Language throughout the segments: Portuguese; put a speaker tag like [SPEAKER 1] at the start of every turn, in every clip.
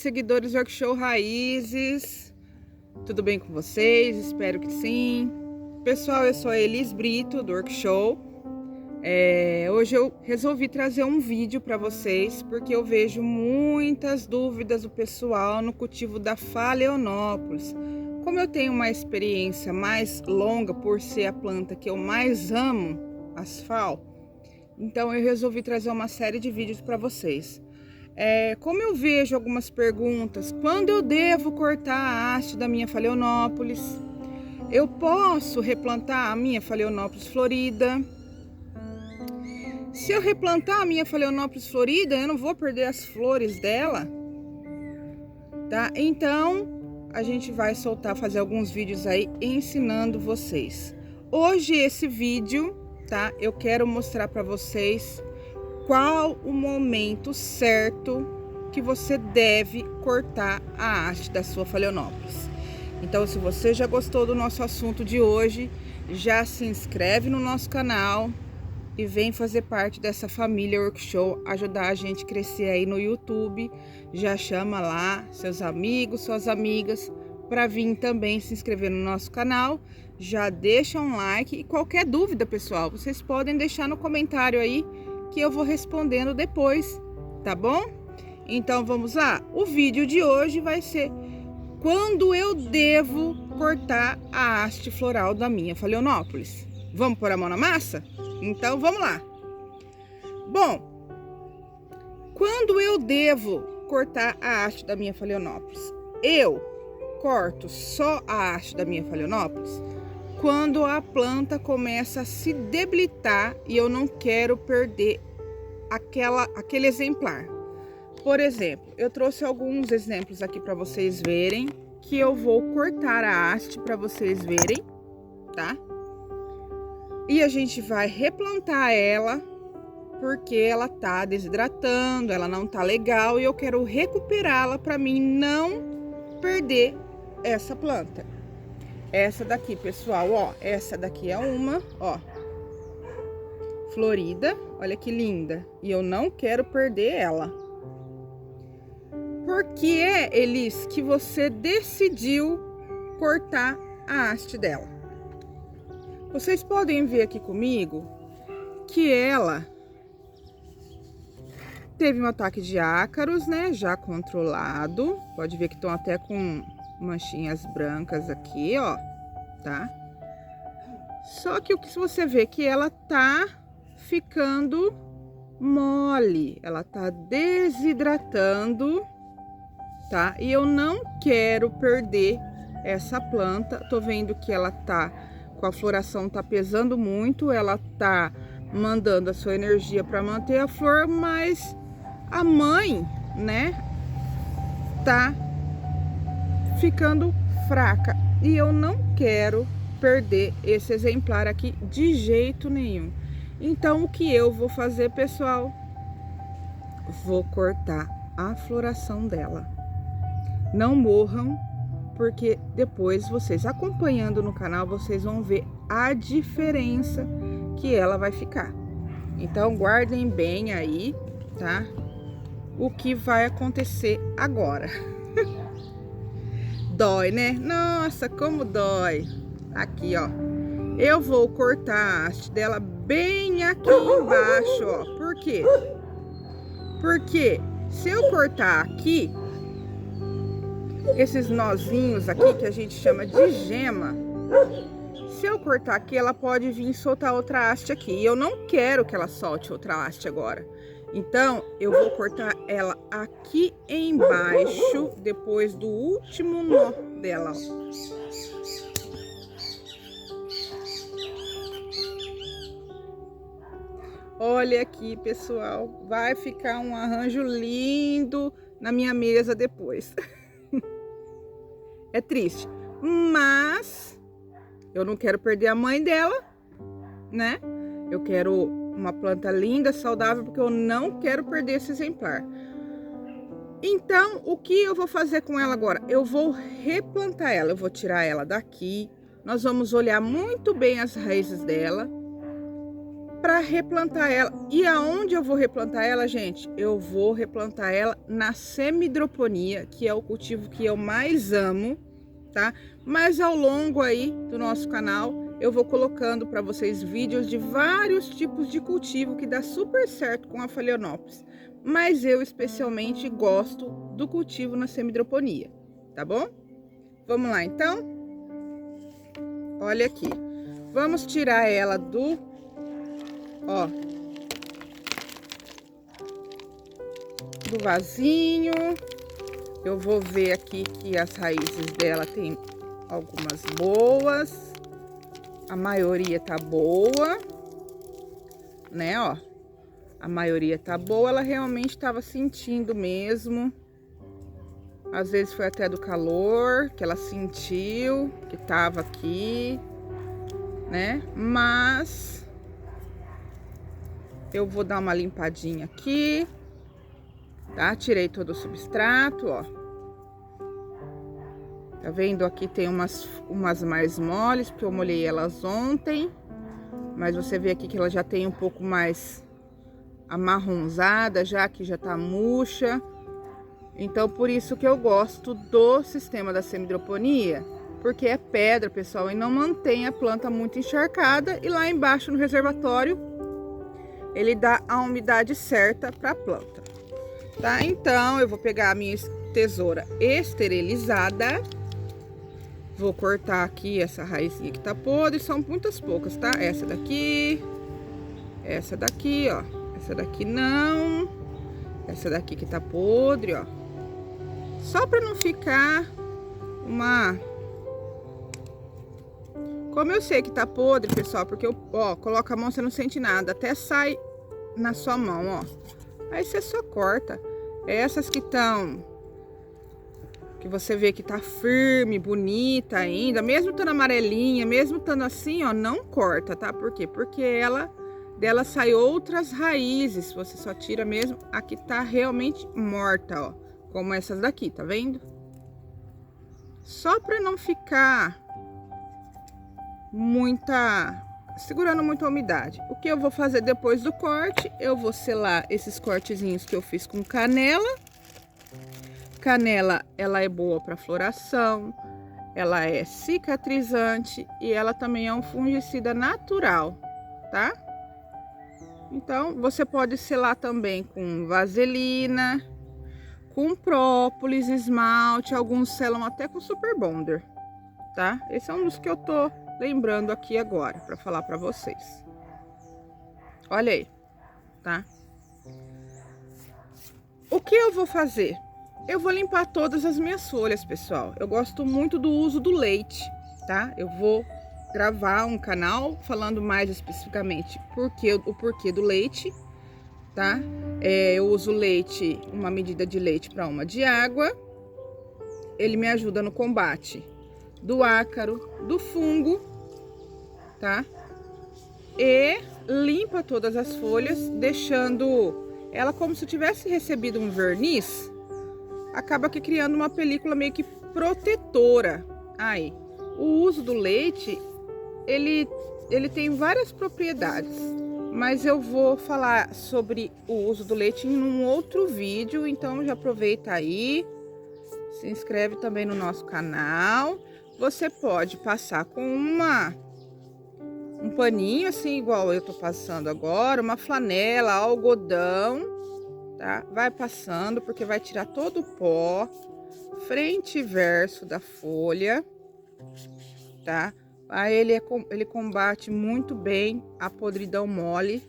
[SPEAKER 1] seguidores do Workshow Raízes, tudo bem com vocês? Espero que sim. Pessoal, eu sou a Elis Brito do Workshow. Hoje eu resolvi trazer um vídeo para vocês porque eu vejo muitas dúvidas do pessoal no cultivo da Phalaenopsis. Como eu tenho uma experiência mais longa por ser a planta que eu mais amo, as Phal, então eu resolvi trazer uma série de vídeos para vocês. Como eu vejo algumas perguntas, quando eu devo cortar a haste da minha Phalaenopsis? Eu posso replantar a minha Phalaenopsis florida? Se eu replantar a minha Phalaenopsis florida, eu não vou perder as flores dela, tá? Então, a gente vai fazer alguns vídeos aí ensinando vocês. Hoje esse vídeo, tá? Eu quero mostrar para vocês qual o momento certo que você deve cortar a haste da sua Phalaenopsis. Então, se você já gostou do nosso assunto de hoje, já se inscreve no nosso canal e vem fazer parte dessa família Workshow, ajudar a gente a crescer aí no YouTube. Já chama lá seus amigos, suas amigas, para vir também se inscrever no nosso canal. Já deixa um like e qualquer dúvida, pessoal, vocês podem deixar no comentário aí, que eu vou respondendo depois, tá bom? Então vamos lá. O vídeo de hoje vai ser quando eu devo cortar a haste floral da minha Phalaenopsis. Vamos pôr a mão na massa? Então vamos lá. Bom, quando eu devo cortar a haste da minha Phalaenopsis? Eu corto só a haste da minha Phalaenopsis quando a planta começa a se debilitar e eu não quero perder aquele exemplar. Por exemplo, eu trouxe alguns exemplos aqui para vocês verem, que eu vou cortar a haste para vocês verem, tá? E a gente vai replantar ela, porque ela tá desidratando, ela não tá legal e eu quero recuperá-la para mim não perder essa planta. Essa daqui, pessoal, ó, essa daqui é uma, ó, florida, olha que linda, e eu não quero perder ela. Por que é, Elis, que você decidiu cortar a haste dela? Vocês podem ver aqui comigo que ela teve um ataque de ácaros, né, já controlado. Pode ver que estão até com manchinhas brancas aqui, ó, tá? Só que o que você vê que ela tá ficando mole, ela tá desidratando, tá? E eu não quero perder essa planta. Tô vendo que ela tá com a floração, tá pesando muito, ela tá mandando a sua energia para manter a flor, mas a mãe, né, tá ficando fraca e eu não quero perder esse exemplar aqui de jeito nenhum. Então o que eu vou fazer, pessoal? Vou cortar a floração dela. Não morram, porque depois vocês acompanhando no canal, vocês vão ver a diferença que ela vai ficar. Então guardem bem aí, tá? O que vai acontecer agora. Dói, né? Nossa, como dói. Aqui, ó. Eu vou cortar a haste dela bem aqui embaixo, ó. Por quê? Porque se eu cortar aqui, esses nozinhos aqui que a gente chama de gema, se eu cortar aqui, ela pode vir soltar outra haste aqui. E eu não quero que ela solte outra haste agora. Então, eu vou cortar ela aqui embaixo, depois do último nó dela, ó. Olha aqui, pessoal, vai ficar um arranjo lindo na minha mesa depois. É triste, mas eu não quero perder a mãe dela, né? Eu quero uma planta linda, saudável, porque eu não quero perder esse exemplar. Então, o que eu vou fazer com ela agora? Eu vou replantar ela, eu vou tirar ela daqui. Nós vamos olhar muito bem as raízes dela, para replantar ela. E aonde eu vou replantar ela, gente? Eu vou replantar ela na semidroponia, que é o cultivo que eu mais amo, tá? Mas ao longo aí do nosso canal, eu vou colocando para vocês vídeos de vários tipos de cultivo que dá super certo com a Phalaenopsis. Mas eu especialmente gosto do cultivo na semidroponia, tá bom? Vamos lá, então? Olha aqui. Vamos tirar ela do... Ó. Do vasinho. Eu vou ver aqui que as raízes dela tem algumas boas. A maioria tá boa, né, ó. A maioria tá boa, ela realmente estava sentindo mesmo. Às vezes foi até do calor que ela sentiu, que tava aqui, né? Mas eu vou dar uma limpadinha aqui, tá? Tirei todo o substrato, ó. Tá vendo? Aqui tem umas mais moles, porque eu molhei elas ontem. Mas você vê aqui que ela já tem um pouco mais amarronzada, já que já tá murcha. Então, por isso que eu gosto do sistema da semidroponia. Porque é pedra, pessoal, e não mantém a planta muito encharcada. E lá embaixo no reservatório, ele dá a umidade certa para a planta. Tá? Então, eu vou pegar a minha tesoura esterilizada. Vou cortar aqui essa raizinha que tá podre, são muitas poucas, tá? Essa daqui, ó. Essa daqui não. Essa daqui que tá podre, ó. Só pra não ficar uma... Como eu sei que tá podre, pessoal, porque eu, ó, coloco a mão, você não sente nada, até sai na sua mão, ó. Aí você só corta. Essas que estão... que você vê que tá firme, bonita ainda, mesmo estando amarelinha, mesmo estando assim, ó, não corta, tá? Por quê? Porque dela sai outras raízes, você só tira mesmo a que tá realmente morta, ó, como essas daqui, tá vendo? Só pra não ficar segurando muita umidade. O que eu vou fazer depois do corte? Eu vou selar esses cortezinhos que eu fiz com canela. Canela, ela é boa para floração, ela é cicatrizante e ela também é um fungicida natural, tá? Então, você pode selar também com vaselina, com própolis, esmalte, alguns selam até com super bonder, tá? Esse é um dos que eu tô lembrando aqui agora para falar para vocês. Olha aí, tá? O que eu vou fazer? Eu vou limpar todas as minhas folhas, pessoal. Eu gosto muito do uso do leite, tá? Eu vou gravar um canal falando mais especificamente o porquê do leite, tá? Eu uso leite, uma medida de leite para uma de água. Ele me ajuda no combate do ácaro, do fungo, tá? E limpa todas as folhas, deixando ela como se tivesse recebido um verniz. Acaba que criando uma película meio que protetora. Aí, o uso do leite, ele tem várias propriedades, mas eu vou falar sobre o uso do leite em um outro vídeo, então já aproveita aí, se inscreve também no nosso canal. Você pode passar com um paninho assim, igual eu tô passando agora, uma flanela, algodão, tá? Vai passando, porque vai tirar todo o pó, frente e verso da folha, tá? Aí ele combate muito bem a podridão mole,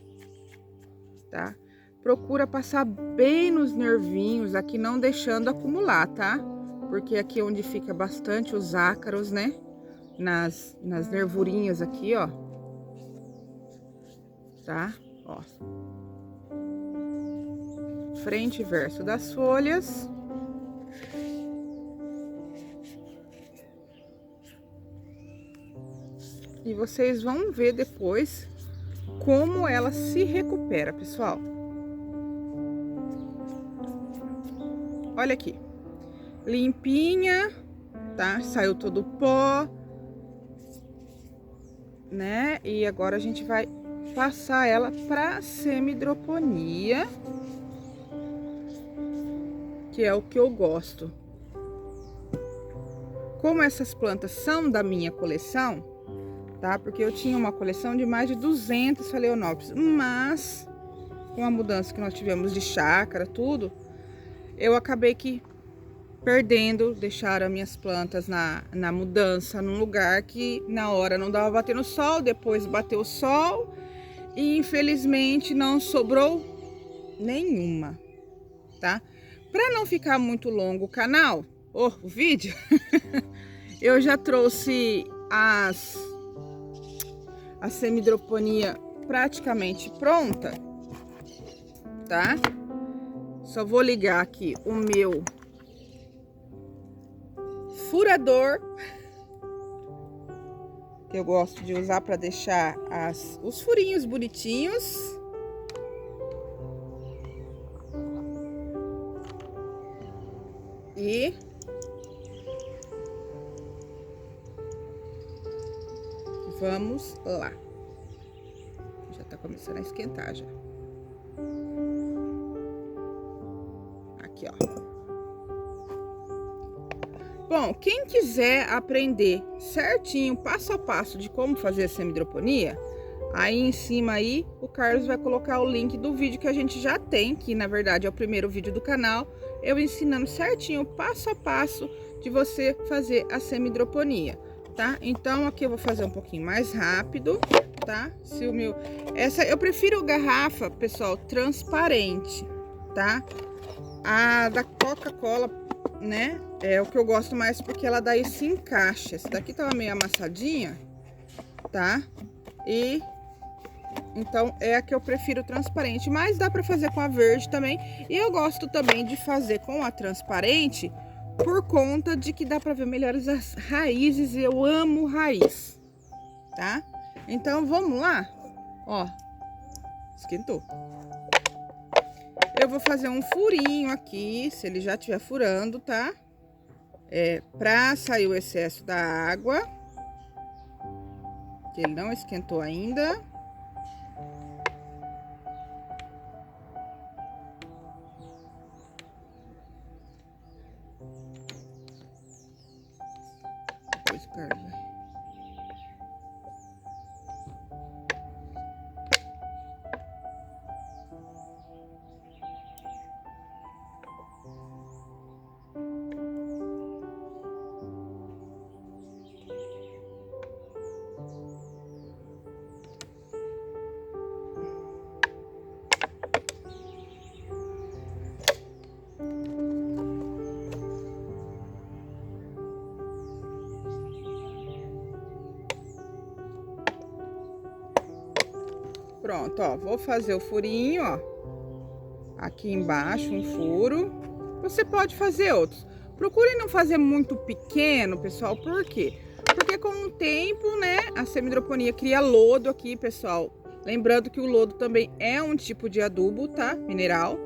[SPEAKER 1] tá? Procura passar bem nos nervinhos aqui, não deixando acumular, tá? Porque aqui é onde fica bastante os ácaros, né? Nas nervurinhas aqui, ó. Tá? Ó. Frente e verso das folhas. E vocês vão ver depois como ela se recupera, pessoal. Olha aqui. Limpinha, tá? Saiu todo o pó, né? E agora a gente vai passar ela para semi-hidroponia, que é o que eu gosto. Como essas plantas são da minha coleção, tá? Porque eu tinha uma coleção de mais de 200 phalaenopsis, mas com a mudança que nós tivemos de chácara, tudo, eu acabei que perdendo, deixaram as minhas plantas na mudança, num lugar que na hora não dava batendo sol, depois bateu o sol e infelizmente não sobrou nenhuma, tá? Para não ficar muito longo o canal, o vídeo, eu já trouxe a semi-hidroponia praticamente pronta, tá? Só vou ligar aqui o meu furador, que eu gosto de usar para deixar os furinhos bonitinhos. E vamos lá. Já tá começando a esquentar já. Aqui, ó. Bom, quem quiser aprender certinho, passo a passo de como fazer a semi-hidroponia, aí em cima aí o Carlos vai colocar o link do vídeo que a gente já tem, que na verdade é o primeiro vídeo do canal, eu ensinando certinho, passo a passo de você fazer a semi-hidroponia, tá? Então aqui eu vou fazer um pouquinho mais rápido, tá? Se o meu... eu prefiro garrafa, pessoal, transparente, tá? A da Coca-Cola, né? É o que eu gosto mais porque ela daí se encaixa. Essa daqui tava meio amassadinha, tá? E então é a que eu prefiro transparente, mas dá pra fazer com a verde também. E eu gosto também de fazer com a transparente por conta de que dá pra ver melhor as raízes. E eu amo raiz, tá? Então vamos lá. Ó, esquentou. Eu vou fazer um furinho aqui, se ele já estiver furando, tá? Pra sair o excesso da água, que ele não esquentou ainda. Depois o Carlos vai. Pronto, ó, vou fazer o furinho, ó, aqui embaixo, um furo. Você pode fazer outros. Procure não fazer muito pequeno, pessoal, por quê? Porque com o tempo, né, a semi-hidroponia cria lodo aqui, pessoal. Lembrando que o lodo também é um tipo de adubo, tá? Mineral.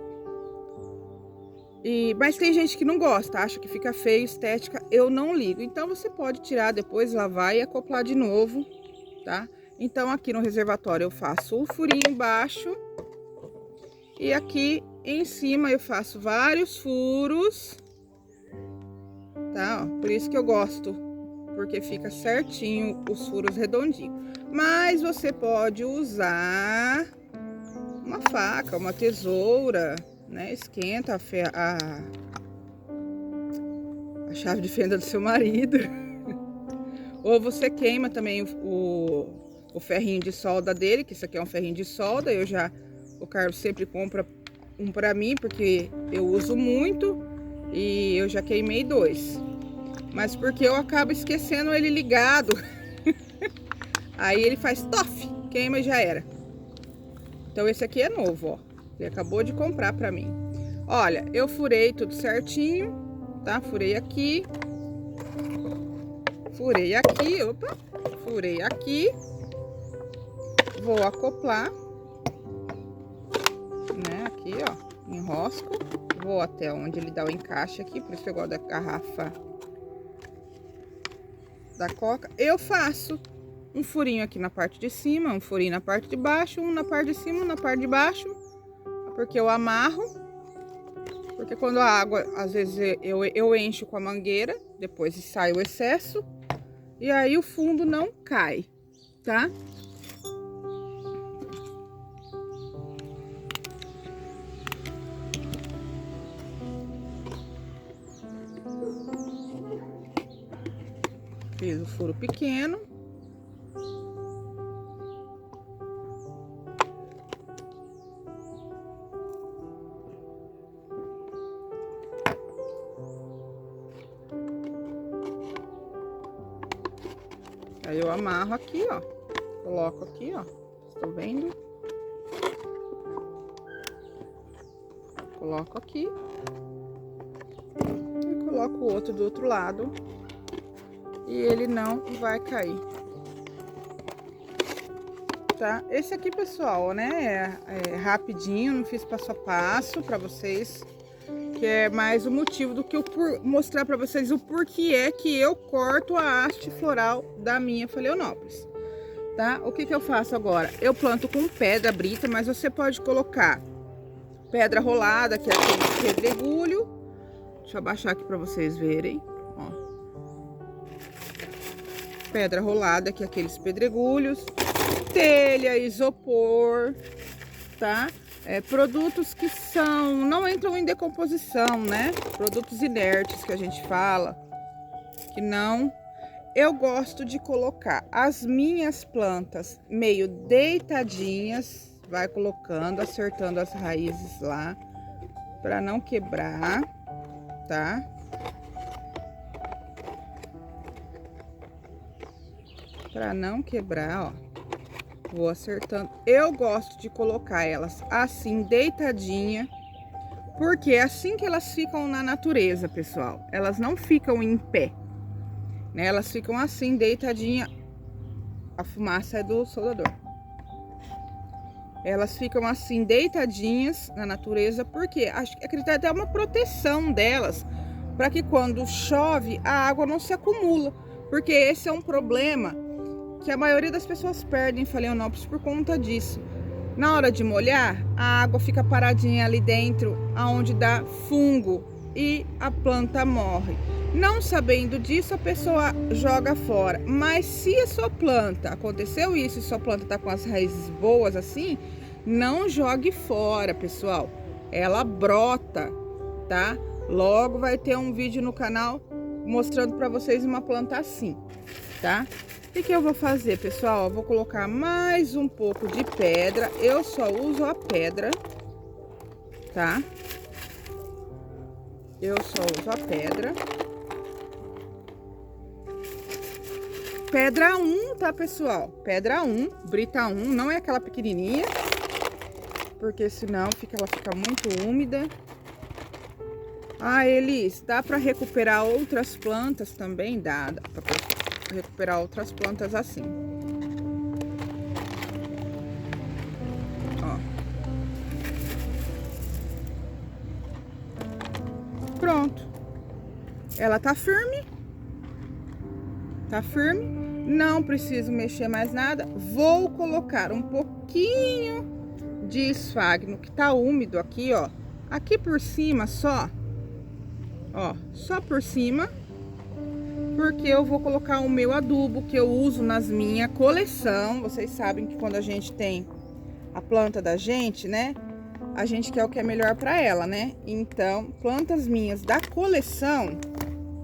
[SPEAKER 1] Mas tem gente que não gosta, acha que fica feio, estética, eu não ligo. Então você pode tirar depois, lavar e acoplar de novo, tá? Então, aqui no reservatório eu faço o furinho embaixo. E aqui em cima eu faço vários furos. Tá? Ó, por isso que eu gosto. Porque fica certinho os furos redondinhos. Mas você pode usar uma faca, uma tesoura, né? Esquenta a chave de fenda do seu marido. Ou você queima também o ferrinho de solda dele, que isso aqui é um ferrinho de solda. O Carlos sempre compra um pra mim, porque eu uso muito e eu já queimei 2. Mas porque eu acabo esquecendo ele ligado. Aí ele faz tof, queima e já era. Então esse aqui é novo, ó. Ele acabou de comprar pra mim. Olha, eu furei tudo certinho, tá? Furei aqui. Furei aqui, opa. Furei aqui. Vou acoplar, né, aqui, ó, enrosco, vou até onde ele dá o encaixe aqui, por isso que eu gosto da garrafa da Coca. Eu faço um furinho aqui na parte de cima, um furinho na parte de baixo, um na parte de cima, um na parte de baixo, porque eu amarro, porque quando a água, às vezes eu encho com a mangueira, depois sai o excesso, e aí o fundo não cai, tá? Fiz o furo pequeno. Aí eu amarro aqui, ó. Coloco aqui, ó. Estão vendo? Coloco aqui. E coloco o outro do outro lado. E ele não vai cair. Tá? Esse aqui, pessoal, né? É rapidinho, não fiz passo a passo pra vocês. Que é mais o motivo do que eu mostrar para vocês o porquê é que eu corto a haste floral da minha Phalaenopsis, tá? O que que eu faço agora? Eu planto com pedra brita, mas você pode colocar pedra rolada, que é aquele pedregulho. Deixa eu abaixar aqui para vocês verem, ó. Pedra rolada, que é aqueles pedregulhos, telha, isopor, tá? Produtos que não entram em decomposição, né? Produtos inertes que a gente fala, que não. Eu gosto de colocar as minhas plantas meio deitadinhas, vai colocando, acertando as raízes lá, para não quebrar, tá? Para não quebrar, ó. Vou acertando. Eu gosto de colocar elas assim, deitadinha, porque é assim que elas ficam na natureza, pessoal. Elas não ficam em pé, né? Elas ficam assim, deitadinha. A fumaça é do soldador. Elas ficam assim, deitadinhas na natureza, porque acredito até uma proteção delas, para que quando chove, a água não se acumula. Porque esse é um problema que a maioria das pessoas perdem Phalaenopsis por conta disso. Na hora de molhar, a água fica paradinha ali dentro, aonde dá fungo e a planta morre. Não sabendo disso, a pessoa joga fora. Mas se a sua planta, aconteceu isso, e sua planta tá com as raízes boas assim, não jogue fora, pessoal. Ela brota, tá? Logo vai ter um vídeo no canal mostrando para vocês uma planta assim, tá? O que eu vou fazer, pessoal? Eu vou colocar mais um pouco de pedra. Eu só uso a pedra, tá? Eu só uso a pedra. Pedra 1, tá, pessoal? Pedra 1, brita 1, não é aquela pequenininha, porque senão ela fica muito úmida. Ah, Elis, dá para recuperar outras plantas também? Dá para recuperar outras plantas assim. Ó. Pronto. Ela tá firme. Tá firme. Não preciso mexer mais nada. Vou colocar um pouquinho de esfagno que tá úmido aqui, ó. Aqui por cima só. Ó, só por cima. Porque eu vou colocar o meu adubo que eu uso nas minha coleção. Vocês sabem que quando a gente tem a planta da gente, né? A gente quer o que é melhor para ela, né? Então, plantas minhas da coleção,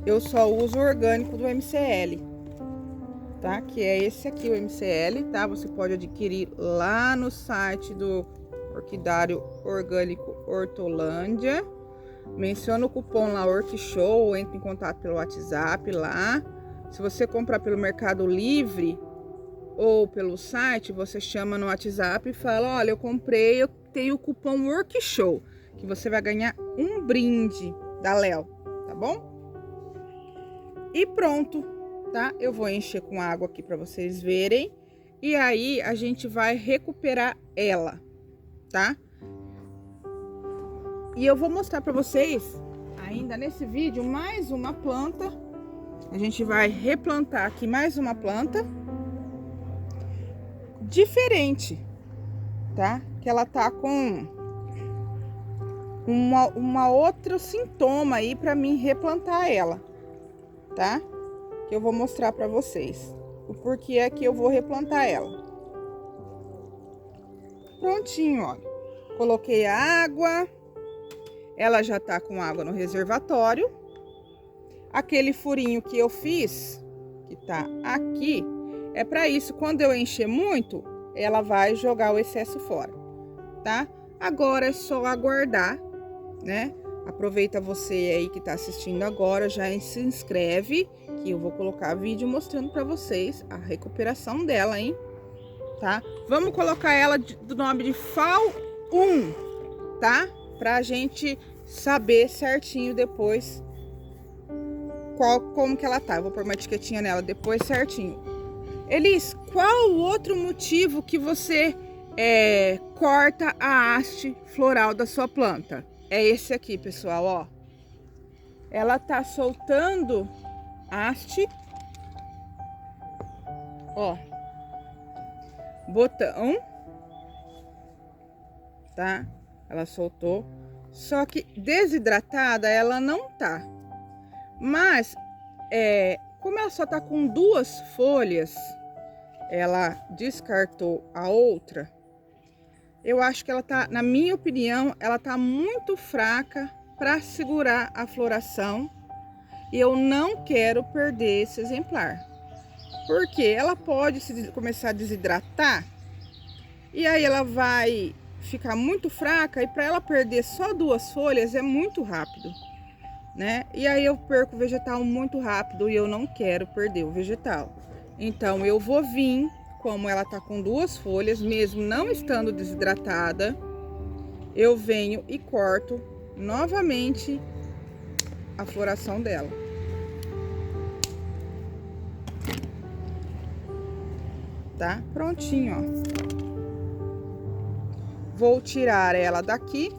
[SPEAKER 1] eu só uso o orgânico do MCL, tá? Que é esse aqui, o MCL, tá? Você pode adquirir lá no site do Orquidário Orgânico Hortolândia. Menciona o cupom lá, Orquishow, ou entre em contato pelo WhatsApp lá. Se você comprar pelo Mercado Livre ou pelo site, você chama no WhatsApp e fala: olha, eu comprei, eu tenho o cupom Orquishow, que você vai ganhar um brinde da Léo, tá bom? E pronto, tá? Eu vou encher com água aqui para vocês verem. E aí a gente vai recuperar ela, tá? E eu vou mostrar para vocês, ainda nesse vídeo, mais uma planta. A gente vai replantar aqui mais uma planta, diferente, tá? Que ela tá com uma outro sintoma aí para mim replantar ela, tá? Que eu vou mostrar para vocês o porquê é que eu vou replantar ela. Prontinho, olha. Coloquei a água. Ela já tá com água no reservatório. Aquele furinho que eu fiz, que tá aqui, é para isso. Quando eu encher muito, ela vai jogar o excesso fora, tá? Agora é só aguardar, né? Aproveita você aí que tá assistindo agora, já se inscreve, que eu vou colocar vídeo mostrando para vocês a recuperação dela, hein? Tá? Vamos colocar ela do nome de FAO 1, tá? Pra gente saber certinho depois como que ela tá. Eu vou pôr uma etiquetinha nela depois certinho. Elis, qual o outro motivo que você corta a haste floral da sua planta? É esse aqui, pessoal, ó. Ela tá soltando haste, ó, botão, tá? Ela soltou, só que desidratada ela não tá. Mas, como ela só tá com 2 folhas, ela descartou a outra. Eu acho que ela tá, na minha opinião, ela tá muito fraca para segurar a floração. E eu não quero perder esse exemplar. Porque ela pode começar a desidratar. E aí ela vai ficar muito fraca. E para ela perder só 2 folhas é muito rápido, né? E aí eu perco o vegetal muito rápido. E eu não quero perder o vegetal. Então eu vou vir, como ela tá com 2 folhas, mesmo não estando desidratada, eu venho e corto novamente a floração dela. Tá? Prontinho, ó. Vou tirar ela daqui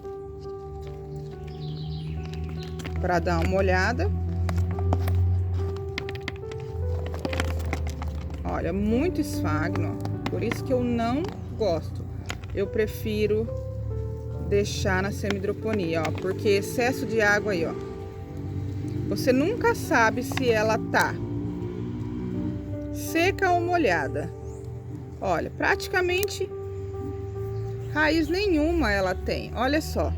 [SPEAKER 1] para dar uma olhada. Olha, muito esfagno, ó. Por isso que eu não gosto. Eu prefiro deixar na semi-hidroponia, ó, porque excesso de água aí, ó. Você nunca sabe se ela tá seca ou molhada. Olha, praticamente raiz nenhuma ela tem. Olha só.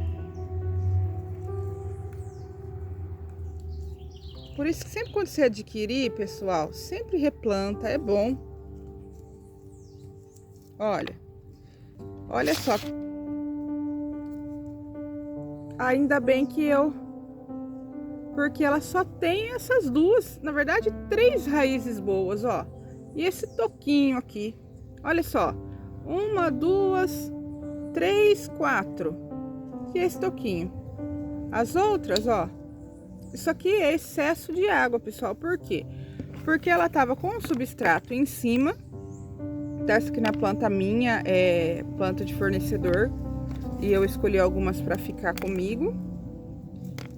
[SPEAKER 1] Por isso que sempre quando você adquirir, pessoal, sempre replanta, é bom. Olha. Olha só. Ainda bem que porque ela só tem essas 2, na verdade 3 raízes boas, ó. E esse toquinho aqui, olha só, 1, 2, 3, 4. E esse toquinho. As outras, ó, isso aqui é excesso de água, pessoal. Por quê? Porque ela tava com o substrato em cima. Essa aqui na planta minha é planta de fornecedor. E eu escolhi algumas para ficar comigo.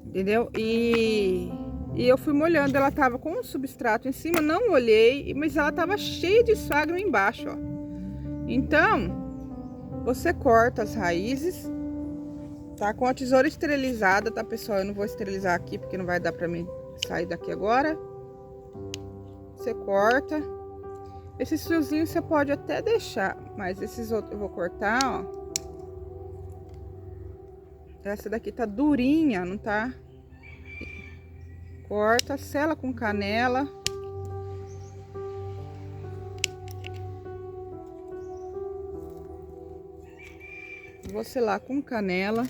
[SPEAKER 1] Entendeu? E eu fui molhando, ela tava com o substrato em cima, não olhei, mas ela tava cheia de esfagno embaixo, ó. Então, você corta as raízes, tá? Com a tesoura esterilizada, tá, pessoal? Eu não vou esterilizar aqui, porque não vai dar pra mim sair daqui agora. Você corta. Esses fiozinhos você pode até deixar, mas esses outros eu vou cortar, ó. Essa daqui tá durinha, não tá? Corta, sela com canela. Vou selar com canela.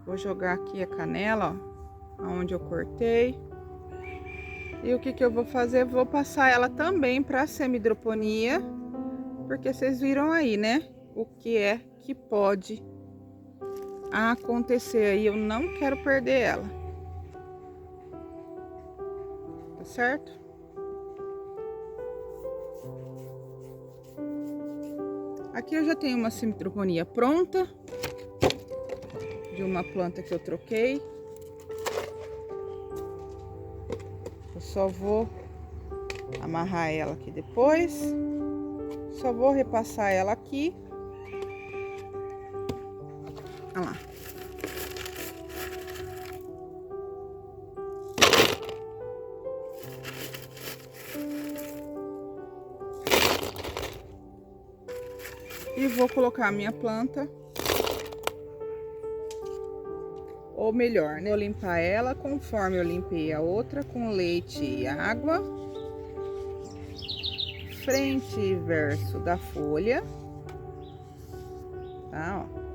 [SPEAKER 1] Vou jogar aqui a canela, ó, onde eu cortei. E o que que eu vou fazer? Vou passar ela também para semi-hidroponia, porque vocês viram aí, né? O que é que pode acontecer aí, eu não quero perder ela. Tá certo? Aqui eu já tenho uma semi-hidroponia pronta, de uma planta que eu troquei. Eu só vou amarrar ela aqui depois. Só vou repassar ela aqui. Olha lá. E vou colocar a minha planta. Ou melhor, né? Vou limpar ela conforme eu limpei a outra, com leite e água. Frente e verso da folha. Tá, ó.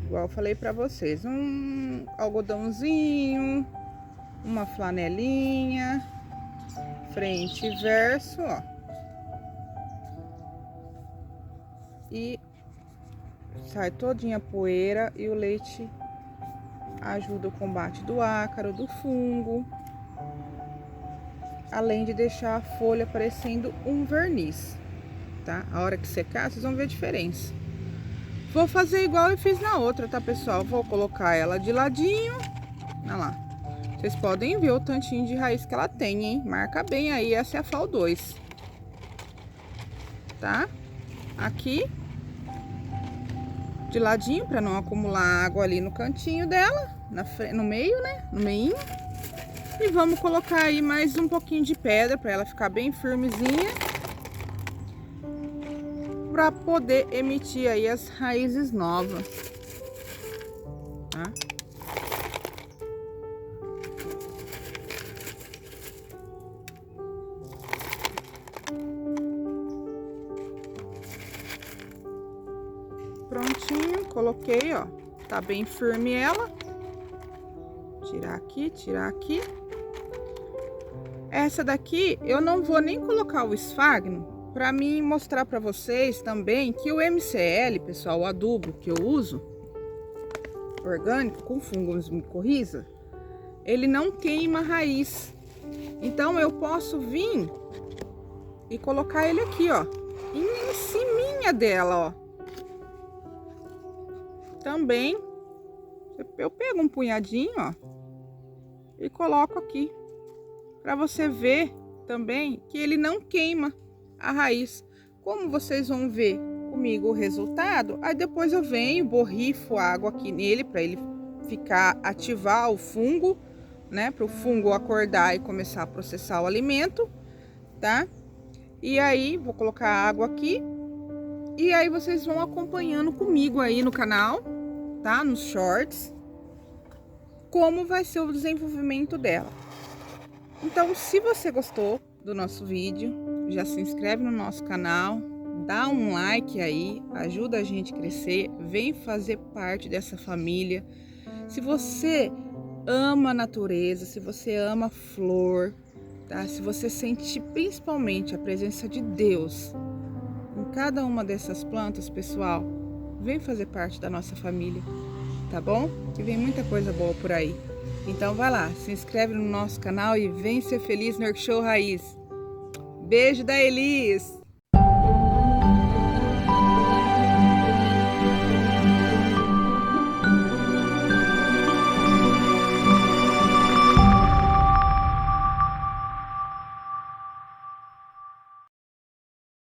[SPEAKER 1] Igual eu falei pra vocês, um algodãozinho, uma flanelinha, frente e verso, ó. E sai todinha a poeira e o leite ajuda o combate do ácaro, do fungo. Além de deixar a folha parecendo um verniz, tá? A hora que secar, vocês vão ver a diferença. Vou fazer igual eu fiz na outra, tá, pessoal? Vou colocar ela de ladinho. Olha lá. Vocês podem ver o tantinho de raiz que ela tem, hein? Marca bem aí, essa é a FAO 2. Tá? Aqui. De ladinho, para não acumular água ali no cantinho dela. No meio, né? No meinho. E vamos colocar aí mais um pouquinho de pedra para ela ficar bem firmezinha. Para poder emitir aí as raízes novas. Tá? Prontinho, coloquei, ó. Tá bem firme ela. Tirar aqui, tirar aqui. Essa daqui eu não vou nem colocar o esfagno, para mim mostrar para vocês também que o MCL, pessoal, o adubo que eu uso, orgânico, com fungos micorriza, ele não queima a raiz. Então eu posso vir e colocar ele aqui, ó, em ciminha dela, ó. Também eu pego um punhadinho, ó, e coloco aqui. Para você ver também que ele não queima a raiz. Como vocês vão ver comigo o resultado, aí depois eu venho, borrifo água aqui nele para ele ativar o fungo, né? Para o fungo acordar e começar a processar o alimento, tá? E aí vou colocar água aqui e aí vocês vão acompanhando comigo aí no canal, tá? Nos shorts, como vai ser o desenvolvimento dela. Então, se você gostou do nosso vídeo, já se inscreve no nosso canal, dá um like aí, ajuda a gente a crescer, vem fazer parte dessa família. Se você ama a natureza, se você ama flor, tá? Se você sente principalmente a presença de Deus em cada uma dessas plantas, pessoal, vem fazer parte da nossa família, tá bom? Que vem muita coisa boa por aí. Então vai lá, se inscreve no nosso canal e vem ser feliz no Workshow Raiz. Beijo da Elis!